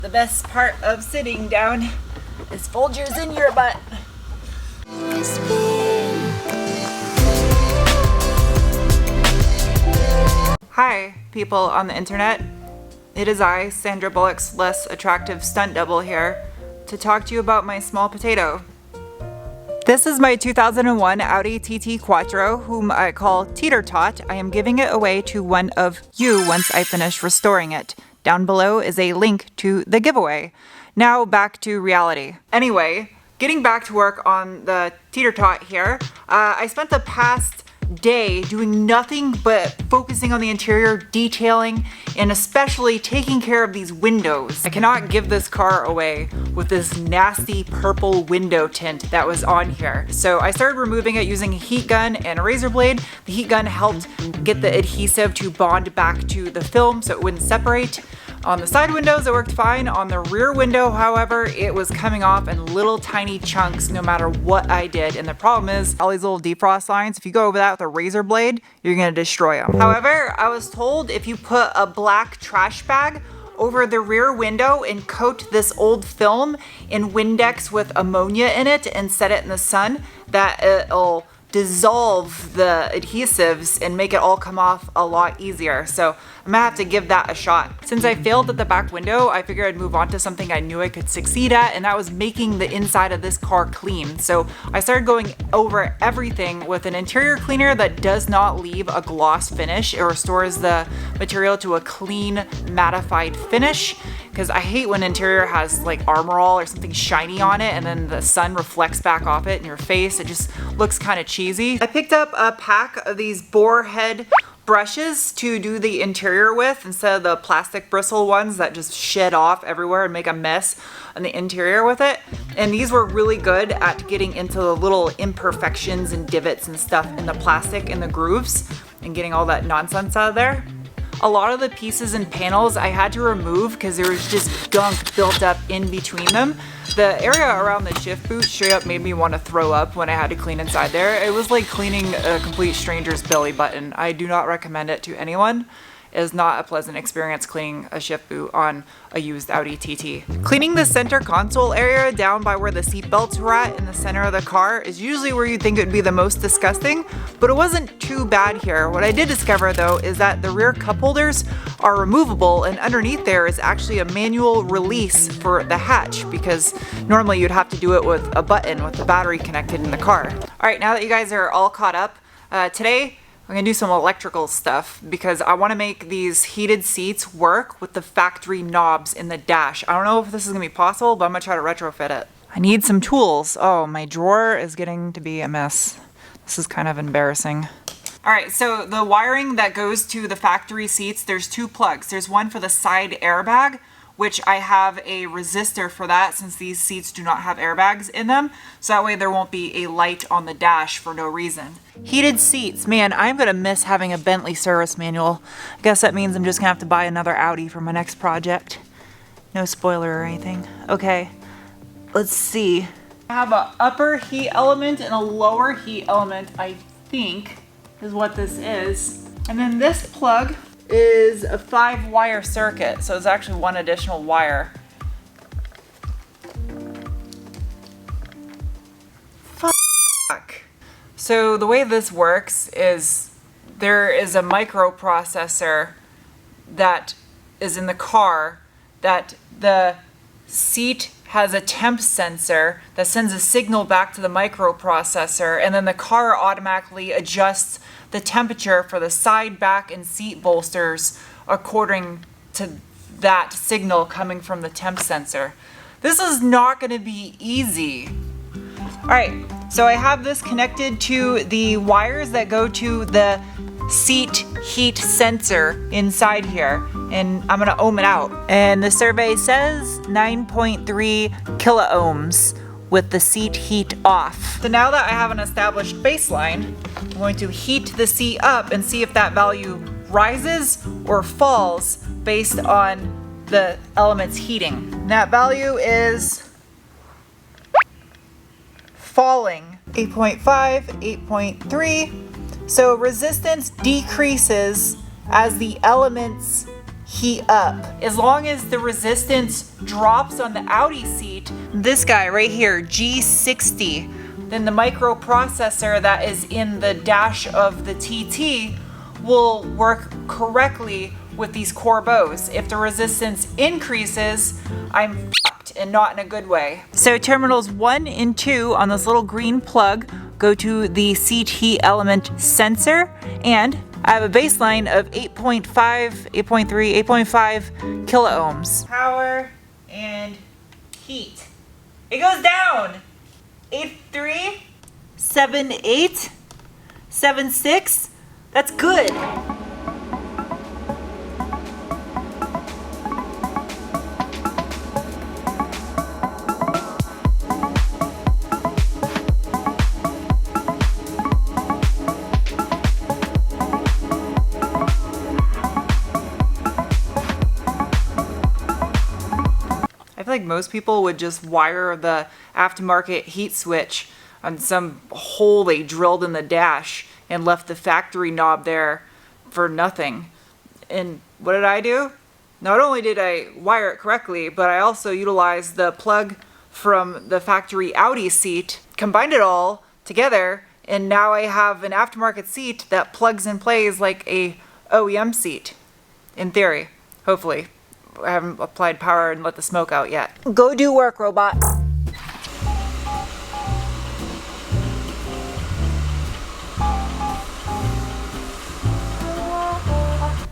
The best part of sitting down is Folgers in your butt. Hi, people on the internet. It is I, Sandra Bullock's less attractive stunt double here, to talk to you about my small potato. This is my 2001 Audi TT Quattro, whom I call TeeTer ToT. I am giving it away to one of you once I finish restoring it. Down below is a link to the giveaway. Now back to reality. Anyway, getting back to work on the TeeTer ToT here, I spent the past day doing nothing but focusing on the interior detailing and especially taking care of these windows. I cannot give this car away with this nasty purple window tint that was on here. So I started removing it using a heat gun and a razor blade. The heat gun helped get the adhesive to bond back to the film so it wouldn't separate. On the side windows, it worked fine. On the rear window, however, it was coming off in little tiny chunks no matter what I did. And the problem is, all these little defrost lines, if you go over that with a razor blade, you're gonna destroy them. However, I was told if you put a black trash bag over the rear window and coat this old film in Windex with ammonia in it and set it in the sun, that it'll dissolve the adhesives and make it all come off a lot easier. So I'm gonna have to give that a shot. Since I failed at the back window, I figured I'd move on to something I knew I could succeed at, and that was making the inside of this car clean. So I started going over everything with an interior cleaner that does not leave a gloss finish. It restores the material to a clean, mattified finish, because I hate when interior has like Armor All or something shiny on it and then the sun reflects back off it in your face. It just looks kind of cheesy. I picked up a pack of these boar head brushes to do the interior with instead of the plastic bristle ones that just shed off everywhere and make a mess on the interior with it. And these were really good at getting into the little imperfections and divots and stuff in the plastic and the grooves and getting all that nonsense out of there. A lot of the pieces and panels I had to remove because there was just gunk built up in between them. The area around the shift boot straight up made me want to throw up when I had to clean inside there. It was like cleaning a complete stranger's belly button. I do not recommend it to anyone. It is not a pleasant experience cleaning a shift boot on a used Audi TT. Cleaning the center console area down by where the seat belts were at in the center of the car is usually where you'd think it would be the most disgusting, but it wasn't too bad here. What I did discover though is that the rear cup holders are removable, and underneath there is actually a manual release for the hatch, because normally you'd have to do it with a button with the battery connected in the car. All right, now that you guys are all caught up, today I'm gonna do some electrical stuff because I wanna make these heated seats work with the factory knobs in the dash. I don't know if this is gonna be possible, but I'm gonna try to retrofit it. I need some tools. Oh, my drawer is getting to be a mess. This is kind of embarrassing. All right, so the wiring that goes to the factory seats, there's two plugs. There's one for the side airbag, which I have a resistor for that since these seats do not have airbags in them. So that way there won't be a light on the dash for no reason. Heated seats, man, I'm gonna miss having a Bentley service manual. I guess that means I'm just gonna have to buy another Audi for my next project. No spoiler or anything. Okay, let's see. I have an upper heat element and a lower heat element, I think is what this is. And then this plug is a 5-wire circuit, so it's actually one additional wire. Fuck. So the way this works is there is a microprocessor that is in the car that the seat has a temp sensor that sends a signal back to the microprocessor, and then the car automatically adjusts the temperature for the side, back, and seat bolsters according to that signal coming from the temp sensor. This is not going to be easy. All right, so I have this connected to the wires that go to the seat heat sensor inside here, and I'm gonna ohm it out. And the survey says 9.3 kiloohms with the seat heat off. So now that I have an established baseline, I'm going to heat the seat up and see if that value rises or falls based on the element's heating. And that value is falling. 8.5, 8.3. So resistance decreases as the element's heat up. As long as the resistance drops on the Audi seat, this guy right here, G60, then the microprocessor that is in the dash of the TT will work correctly with these Corbos. If the resistance increases, I'm fucked, and not in a good way. So terminals 1 and 2 on this little green plug go to the seat heat element sensor, and I have a baseline of 8.5, 8.3, 8.5 kilo ohms. Power and heat. It goes down. 8.3, 7.8, 7.6. That's good. I feel like most people would just wire the aftermarket heat switch on some hole they drilled in the dash and left the factory knob there for nothing. And what did I do? Not only did I wire it correctly, but I also utilized the plug from the factory Audi seat, combined it all together, and now I have an aftermarket seat that plugs and plays like a OEM seat, in theory, hopefully. I haven't applied power and let the smoke out yet. Go do work, robot.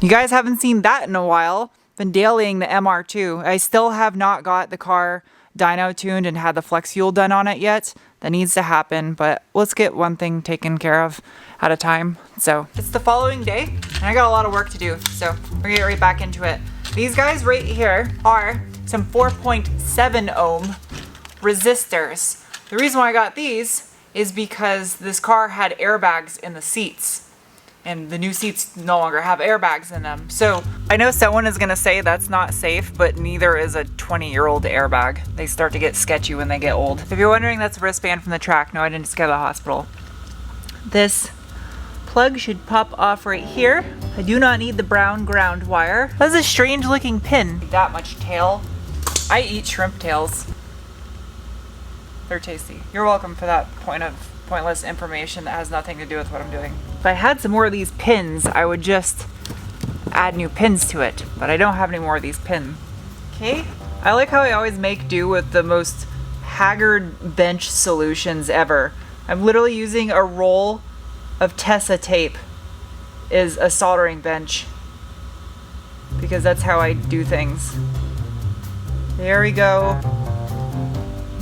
You guys haven't seen that in a while. Been dailying the MR2. I still have not got the car dyno tuned and had the flex fuel done on it yet. That needs to happen, but let's get one thing taken care of at a time. So it's the following day and I got a lot of work to do, so we're gonna get right back into it. These guys right here are some 4.7 ohm resistors. The reason why I got these is because this car had airbags in the seats, and the new seats no longer have airbags in them. So I know someone is gonna say that's not safe, but neither is a 20-year-old airbag. They start to get sketchy when they get old. If you're wondering, that's a wristband from the track. No, I didn't just go to the hospital. This plug should pop off right here. I do not need the brown ground wire. That's a strange looking pin. That much tail. I eat shrimp tails. They're tasty. You're welcome for that pointless information that has nothing to do with what I'm doing. If I had some more of these pins, I would just add new pins to it, but I don't have any more of these pins. Okay, I like how I always make do with the most haggard bench solutions ever. I'm literally using a roll of Tessa tape is a soldering bench, because that's how I do things. There we go.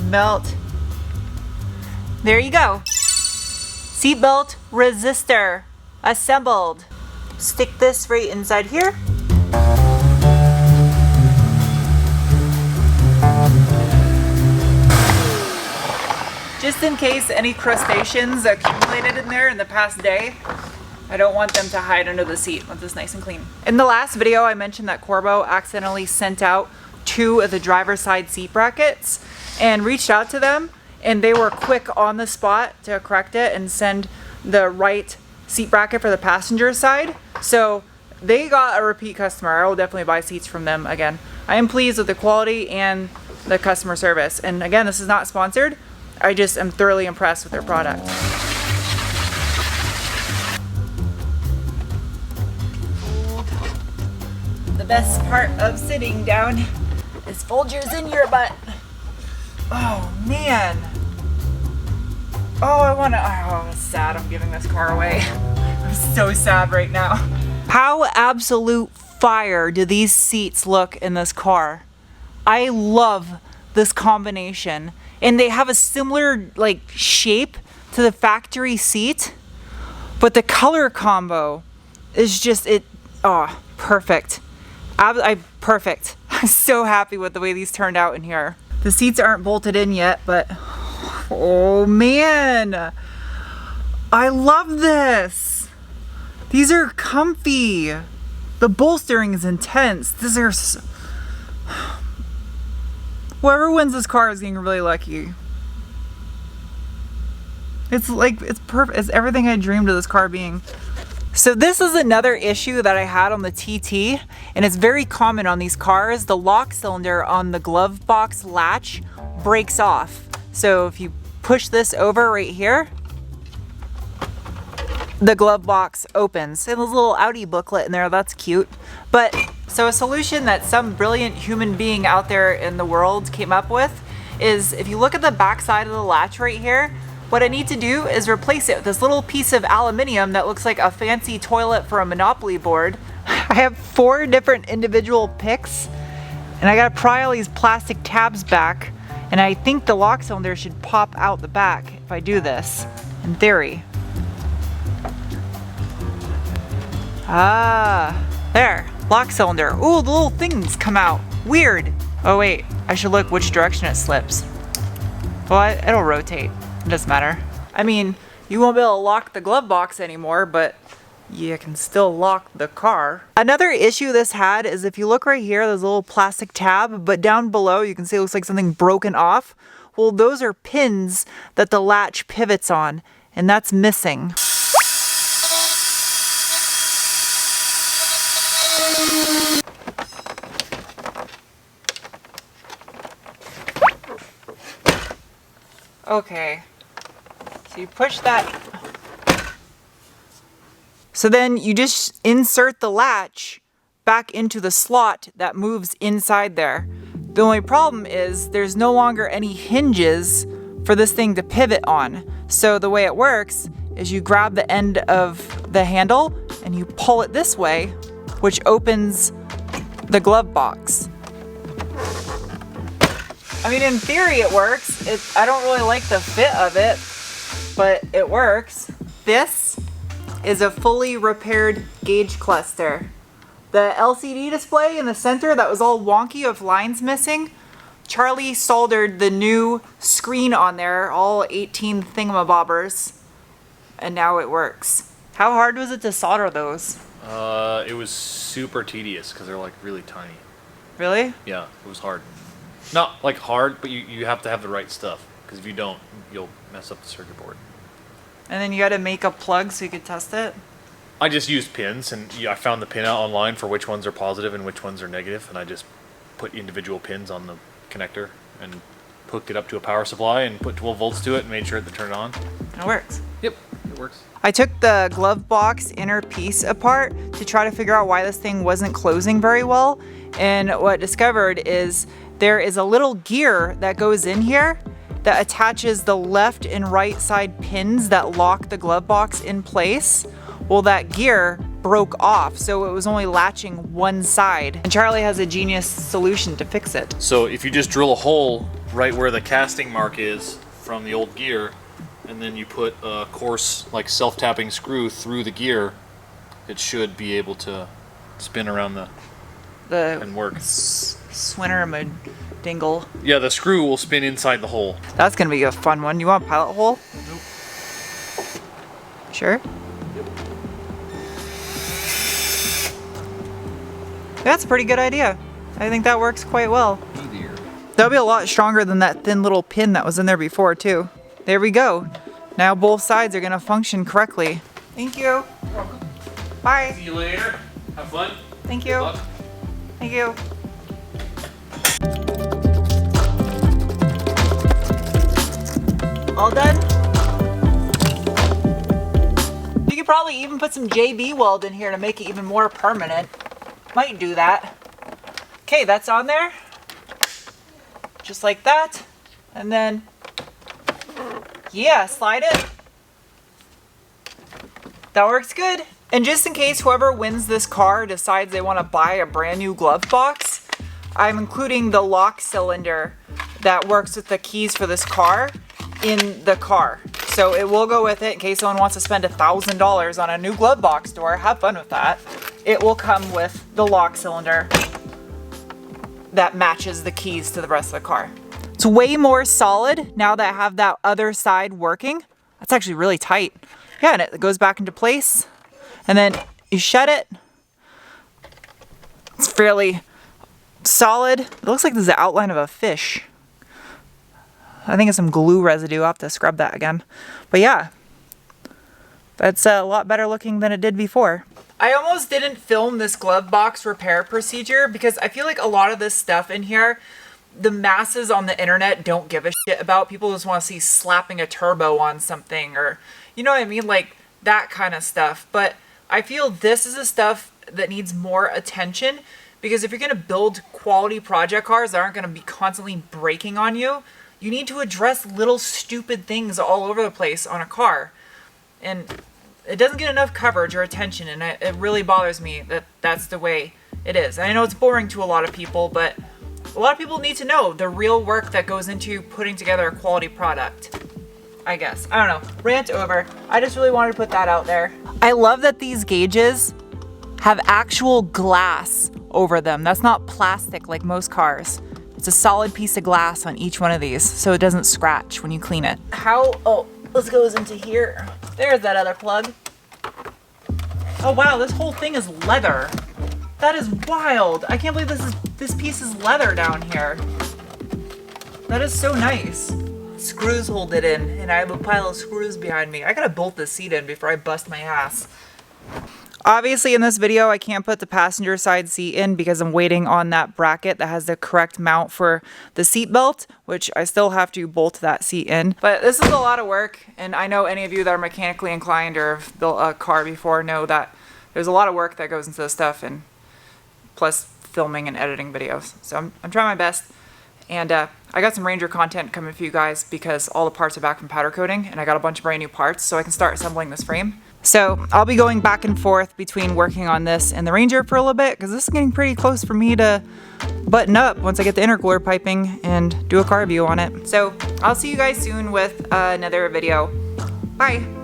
Melt. There you go. Seatbelt resistor assembled. Stick this right inside here. Just in case any crustaceans accumulated in there in the past day, I don't want them to hide under the seat. I want this nice and clean. In the last video, I mentioned that Corbo accidentally sent out 2 of the driver's side seat brackets and reached out to them, and they were quick on the spot to correct it and send the right seat bracket for the passenger side. So they got a repeat customer. I will definitely buy seats from them again. I am pleased with the quality and the customer service. And again, this is not sponsored. I just am thoroughly impressed with their product. The best part of sitting down is Folgers in your butt. Oh man. Oh, I'm sad I'm giving this car away. I'm so sad right now. How absolute fire do these seats look in this car? I love this combination. And they have a similar like shape to the factory seat, but the color combo is just perfect. Perfect. I'm so happy with the way these turned out in here. The seats aren't bolted in yet, but oh man, I love this. These are comfy. The bolstering is intense. These are whoever wins this car is getting really lucky. It's perfect. It's everything I dreamed of this car being. So this is another issue that I had on the TT, and it's very common on these cars. The lock cylinder on the glove box latch breaks off. So if you push this over right here, the glove box opens. And there's a little Audi booklet in there, that's cute. But so a solution that some brilliant human being out there in the world came up with is if you look at the back side of the latch right here, what I need to do is replace it with this little piece of aluminium that looks like a fancy toilet for a Monopoly board. I have 4 different individual picks, and I gotta pry all these plastic tabs back, and I think the lock cylinder should pop out the back if I do this, in theory. Ah, there, lock cylinder. Ooh, the little things come out. Weird. Oh wait, I should look which direction it slips. Well, it'll rotate. It doesn't matter. I mean, you won't be able to lock the glove box anymore, but you can still lock the car. Another issue this had is if you look right here, there's a little plastic tab, but down below you can see it looks like something broken off. Well, those are pins that the latch pivots on, and that's missing. Okay. So you push that. So then you just insert the latch back into the slot that moves inside there. The only problem is there's no longer any hinges for this thing to pivot on. So the way it works is you grab the end of the handle and you pull it this way, which opens the glove box. I mean, in theory it works. I don't really like the fit of it, but it works. This is a fully repaired gauge cluster. The LCD display in the center that was all wonky with lines missing, Charlie soldered the new screen on there, all 18 thingamabobbers, and now it works. How hard was it to solder those? It was super tedious because they're like really tiny. Really? Yeah, it was hard. Not like hard, but you have to have the right stuff, because if you don't, you'll mess up the circuit board. And then you got to make a plug so you could test it? I just used pins, and I found the pin out online for which ones are positive and which ones are negative, and I just put individual pins on the connector and hooked it up to a power supply and put 12 volts to it and made sure to turn it on. It works. Yep, it works. I took the glove box inner piece apart to try to figure out why this thing wasn't closing very well. And what I discovered is there is a little gear that goes in here that attaches the left and right side pins that lock the glove box in place. Well, that gear broke off, so it was only latching one side. And Charlie has a genius solution to fix it. So if you just drill a hole right where the casting mark is from the old gear, and then you put a coarse, like self-tapping screw through the gear, it should be able to spin around and work. Swinner dingle. Yeah, the screw will spin inside the hole. That's gonna be a fun one. You want a pilot hole? Nope. Sure? Yep. That's a pretty good idea. I think that works quite well. Oh dear. That'll be a lot stronger than that thin little pin that was in there before too. There we go. Now both sides are gonna function correctly. Thank you. You're welcome. Bye. See you later. Have fun. Thank Good you. luck. Thank you. All done? You could probably even put some JB weld in here to make it even more permanent. Might do that. Okay, that's on there. Just like that. And then, yeah, slide it. That works good. And just in case whoever wins this car decides they want to buy a brand new glove box, I'm including the lock cylinder that works with the keys for this car in the car. So it will go with it in case someone wants to spend $1,000 on a new glove box door. Have fun with that. It will come with the lock cylinder that matches the keys to the rest of the car. It's way more solid now that I have that other side working. That's actually really tight. Yeah, and it goes back into place. And then you shut it. It's fairly solid. It looks like there's the outline of a fish. I think it's some glue residue. I'll have to scrub that again. But yeah, That's a lot better looking than it did before. I almost didn't film this glove box repair procedure because I feel like a lot of this stuff in here, the masses on the internet don't give a shit about. People just want to see slapping a turbo on something, or, you know what I mean? Like that kind of stuff. But I feel this is the stuff that needs more attention, because if you're going to build quality project cars that aren't going to be constantly breaking on you, you need to address little stupid things all over the place on a car. And it doesn't get enough coverage or attention, and it really bothers me that that's the way it is. And I know it's boring to a lot of people, but a lot of people need to know the real work that goes into putting together a quality product, I guess. I don't know. Rant over. I just really wanted to put that out there. I love that these gauges have actual glass over them. That's not plastic like most cars. It's a solid piece of glass on each one of these, so it doesn't scratch when you clean it. Oh, this goes into here. There's that other plug. Oh wow, this whole thing is leather. That is wild. I can't believe this piece is leather down here. That is so nice. Screws hold it in, and I have a pile of screws behind me. I gotta bolt this seat in before I bust my ass. Obviously in this video I can't put the passenger side seat in because I'm waiting on that bracket that has the correct mount for the seat belt, which I still have to bolt that seat in. But this is a lot of work, and I know any of you that are mechanically inclined or have built a car before know that there's a lot of work that goes into this stuff, and plus filming and editing videos. So I'm trying my best. And I got some Ranger content coming for you guys because all the parts are back from powder coating, and I got a bunch of brand new parts so I can start assembling this frame. So I'll be going back and forth between working on this and the Ranger for a little bit, because this is getting pretty close for me to button up once I get the intercooler piping and do a car review on it. So I'll see you guys soon with another video. Bye.